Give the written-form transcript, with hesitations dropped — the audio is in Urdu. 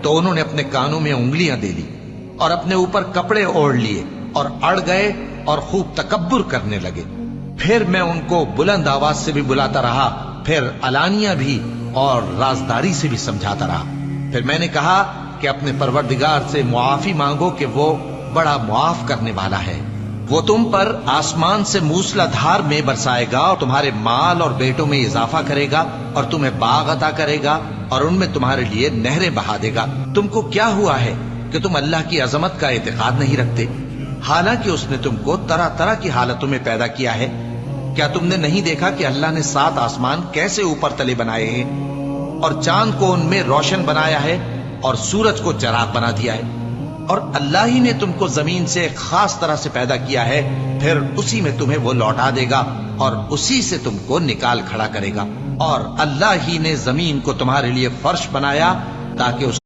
تو انہوں نے اپنے کانوں میں انگلیاں دے لی اور اپنے اوپر کپڑے اوڑھ لیے اور اڑ گئے اور خوب تکبر کرنے لگے۔ پھر میں ان کو بلند آواز سے بھی بلاتا رہا، پھر علانیہ بھی اور رازداری سے بھی سمجھاتا رہا۔ پھر میں نے کہا کہ اپنے پروردگار سے معافی مانگو کہ وہ بڑا معاف کرنے والا ہے۔ وہ تم پر آسمان سے موسلا دھار میں برسائے گا اور تمہارے مال اور بیٹوں میں اضافہ کرے گا اور تمہیں باغ عطا کرے گا اور ان میں تمہارے لیے نہریں بہا دے گا۔ تم کو کیا ہوا ہے کہ تم اللہ کی عظمت کا اعتقاد نہیں رکھتے، حالانکہ اس نے تم کو طرح طرح کی حالتوں میں پیدا کیا ہے؟ کیا تم نے نہیں دیکھا کہ اللہ نے 7 آسمان کیسے اوپر تلے بنائے ہیں اور چاند کو ان میں روشن بنایا ہے اور سورج کو چراغ بنا دیا ہے؟ اور اللہ ہی نے تم کو زمین سے ایک خاص طرح سے پیدا کیا ہے، پھر اسی میں تمہیں وہ لوٹا دے گا اور اسی سے تم کو نکال کھڑا کرے گا۔ اور اللہ ہی نے زمین کو تمہارے لیے فرش بنایا تاکہ اس